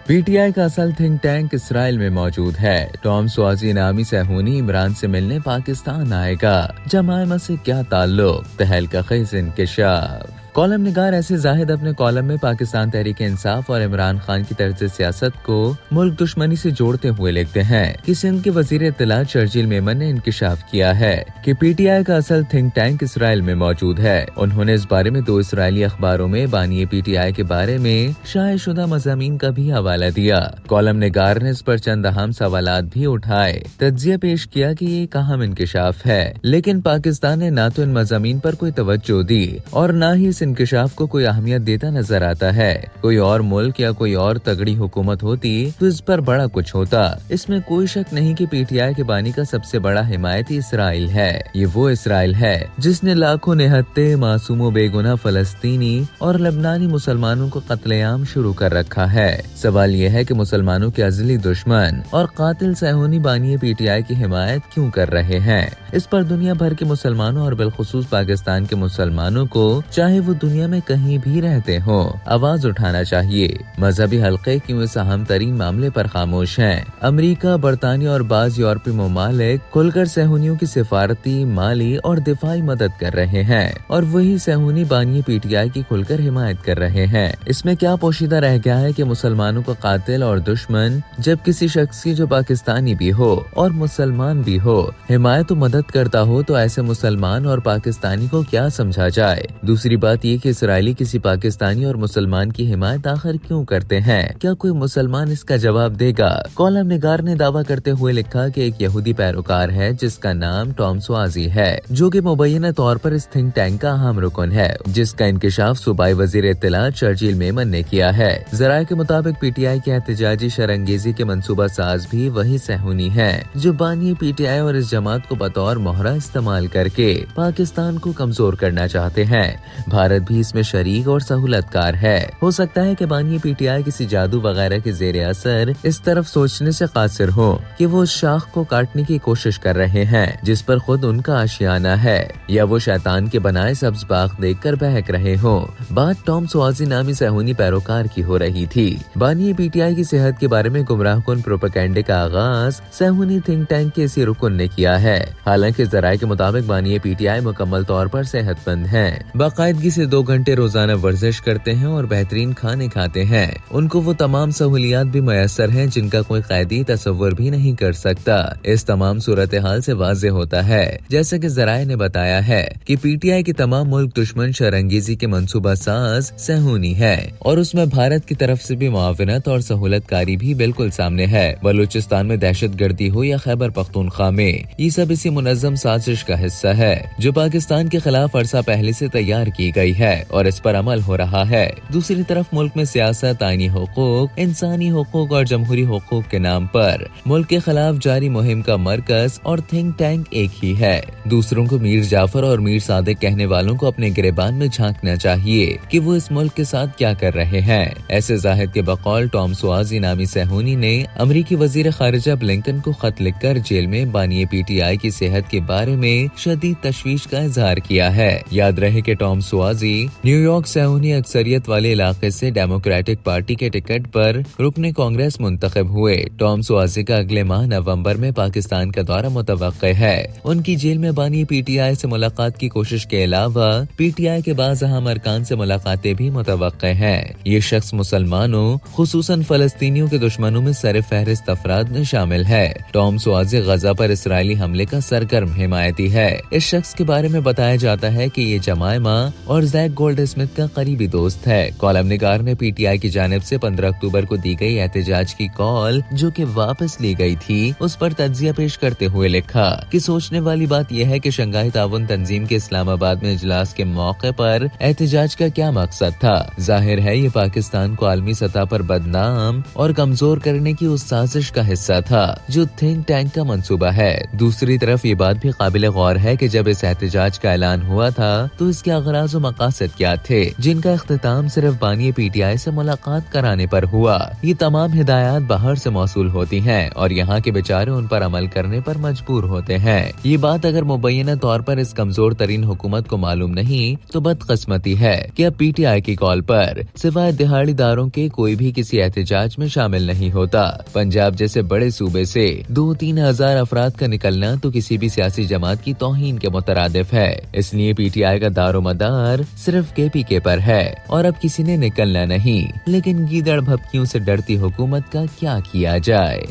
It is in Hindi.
पीटीआई का असल थिंक टैंक इसराइल में मौजूद है। टॉम स्वाजी नामी सहूनी इमरान से मिलने पाकिस्तान आएगा, जमायमा से क्या ताल्लुक, तहलका खेज इंकशाफ। कॉलम निगार ऐसे जाहिद अपने कॉलम में पाकिस्तान तहरीक इंसाफ और इमरान खान की तर्ज सियासत को मुल्क दुश्मनी से जोड़ते हुए लिखते हैं कि सिंध के वजीर इत्तलात शर्जील मेमन ने इंकशाफ किया है कि पीटीआई का असल थिंक टैंक इसराइल में मौजूद है। उन्होंने इस बारे में 2 इसराइली अखबारों में बानी पीटीआई के बारे में शाये शुदा मज़ामीन का भी हवाला दिया। कॉलम निगार ने इस पर चंद अहम सवालात भी उठाए, तज्जिया पेश किया कि ये एक अहम इंकशाफ है, लेकिन पाकिस्तान ने न तो इन मज़ामीन पर कोई तवज्जो दी और न ही इंकशाफ को कोई अहमियत देता नजर आता है। कोई और मुल्क या कोई और तगड़ी हुकूमत होती तो इस पर बड़ा कुछ होता। इसमें कोई शक नहीं कि पीटीआई के बानी का सबसे बड़ा हिमायती इसराइल है। ये वो इसराइल है जिसने लाखों निहत्ते मासूमों बेगुनाह फलस्तीनी और लबनानी मुसलमानों को कत्लेआम शुरू कर रखा है। सवाल यह है कि मुसलमानों के अजली दुश्मन और कातिल सहूनी बानी पीटीआई की हिमायत क्यों कर रहे हैं। इस पर दुनिया भर के मुसलमानों और बिलखुसूस पाकिस्तान के मुसलमानों को, चाहे वो दुनिया में कहीं भी रहते हो, आवाज उठाना चाहिए। मजहबी हल्के क्यों इस अहम तरीन मामले पर खामोश हैं। अमेरिका, बरतानिया और बाज यूरोपीय ममालिक खुलकर सहूनियों की सिफारती, माली और दिफाई मदद कर रहे हैं और वही सहूनी बानी पीटीआई की खुलकर हिमायत कर रहे हैं। इसमें क्या पोशीदा रह गया है कि मुसलमानों का कातिल और दुश्मन जब किसी शख्स की जो पाकिस्तानी भी हो और मुसलमान भी हो हिमायत और मदद करता हो तो ऐसे मुसलमान और पाकिस्तानी को क्या समझा जाए। दूसरी बात ये कि इसराइली किसी पाकिस्तानी और मुसलमान की हिमायत आखिर क्यों करते हैं। क्या कोई मुसलमान इसका जवाब देगा। कॉलम निगार ने दावा करते हुए लिखा कि एक यहूदी पैरोकार है जिसका नाम टॉम स्वाजी है, जो कि मुबैना तौर पर इस थिंक टैंक का अहम रुकन है, जिसका इंकशाफ सूबाई वजीर इत्तलात शर्जील मेमन ने किया है। जराये के मुताबिक पीटीआई के एहतजाजी शरंगेजी के मंसूबा साज भी वही सहूनी है जो बानी पीटीआई और इस जमात को बतौर मोहरा इस्तेमाल करके पाकिस्तान को कमजोर करना चाहते हैं। भारत भी इसमें शरीक और सहूलतकार है। हो सकता है कि बानी पीटीआई किसी जादू वगैरह के जेर असर इस तरफ सोचने से कासिर हो कि वो उस शाख को काटने की कोशिश कर रहे हैं जिस पर खुद उनका आशियाना है, या वो शैतान के बनाए सब्ज बाग देखकर बहक रहे हो। बात टॉम स्वाजी नामी सहूनी पैरोकार की हो रही थी। बानी पीटीआई की सेहत के बारे में गुमराहकुन प्रोपेगेंडे का आगाज सहूनी थिंक टैंक के इसी रुकन ने किया है। हालांकि जराये के मुताबिक बानी पीटीआई मुकम्मल तौर पर सेहतमंद है, बाकायदगी से 2 घंटे रोजाना वर्जिश करते हैं और बेहतरीन खाने खाते हैं। उनको वो तमाम सहूलियात भी मयसर हैं जिनका कोई कैदी तस्वर भी नहीं कर सकता। इस तमाम सूरत हाल से वाज़ेह होता है, जैसे कि जराये ने बताया है, कि पीटीआई की तमाम मुल्क दुश्मन शरंगेजी के मंसूबा साज सहूनी है और उसमें भारत की तरफ से भी मुआवनत और सहूलतकारी भी बिल्कुल सामने है। बलूचिस्तान में दहशत गर्दी हो या खैबर पख्तूनख्वा में, ये सब इसी मुनज़्ज़म साजिश का हिस्सा है जो पाकिस्तान के खिलाफ अरसा पहले से तैयार की गई है और इस पर अमल हो रहा है। दूसरी तरफ मुल्क में सियासत, आईनी हुकूक, इंसानी हुकूक और जमहूरी हुकूक के नाम पर मुल्क के खिलाफ जारी मुहिम का मरकज और थिंक टैंक एक ही है। दूसरों को मीर जाफर और मीर सादिक कहने वालों को अपने गिरेबान में झांकना चाहिए कि वो इस मुल्क के साथ क्या कर रहे हैं। ऐसे जाहिद के बकौल टॉम स्वाजी नामी सहूनी ने अमरीकी वजीर खारिजा ब्लिंकन को खत लिखकर जेल में बानी पीटीआई की सेहत के बारे में शदीद तशवीश का इजहार किया है। याद रहे कि टॉम स्वाजी न्यूयॉर्क सहूनी अक्सरियत वाले इलाके से डेमोक्रेटिक पार्टी के टिकट पर रुकने कांग्रेस मुंतखब हुए। टॉम स्वाजी का अगले माह नवंबर में पाकिस्तान का दौरा मुतवक्के है। उनकी जेल में बानी पीटीआई से मुलाकात की कोशिश के अलावा पीटीआई के बाज़ अहम अरकान से मुलाकातें भी मुतवक्के हैं। ये शख्स मुसलमानों खुसूसन फलस्तीनियों के दुश्मनों में सर फहरिस्त अफराद में शामिल है। टॉम स्वाजी गजा पर इसराइली हमले का सरगर्म हिमायती है। इस शख्स के बारे में बताया जाता है कि ये जमायमा और जैक गोल्डस्मिथ का करीबी दोस्त है। कॉलम निगार ने पीटीआई की जानिब से 15 अक्टूबर को दी गई एहतजाज की कॉल जो कि वापस ली गई थी, उस पर तज्जिया पेश करते हुए लिखा कि सोचने वाली बात यह है कि शंघाई ताउन तंजीम के इस्लामाबाद में इजलास के मौके पर एहतजाज का क्या मकसद था। जाहिर है ये पाकिस्तान को आलमी सतह पर बदनाम और कमजोर करने की उस साजिश का हिस्सा था जो थिंक टैंक का मंसूबा है। दूसरी तरफ ये बात भी काबिल गौर है कि जब इस एहतजाज का ऐलान हुआ था तो इसके अगराज और मकासद क्या थे, जिनका इख्तिताम सिर्फ बानी पीटीआई से मुलाकात कराने पर हुआ। ये तमाम हिदायत बाहर से मौसूल होती हैं और यहाँ के बेचारे उन पर अमल करने पर मजबूर होते हैं। ये बात अगर मुबैना तौर पर इस कमजोर तरीन हुकूमत को मालूम नहीं तो बदकिस्मती है कि अब पीटीआई की कॉल पर सिवाय दिहाड़ीदारों के कोई भी किसी एहतजाज में शामिल नहीं होता। पंजाब जैसे बड़े सूबे से 2-3 हजार अफराद का निकलना तो किसी भी सियासी जमात की तौहीन के मुतरादिफ है। इसलिए पीटीआई का दारोमदार सिर्फ केपीके पर है और अब किसी ने निकलना नहीं। लेकिन गीदड़ भपकियों से डरती हुकूमत का क्या किया जाए।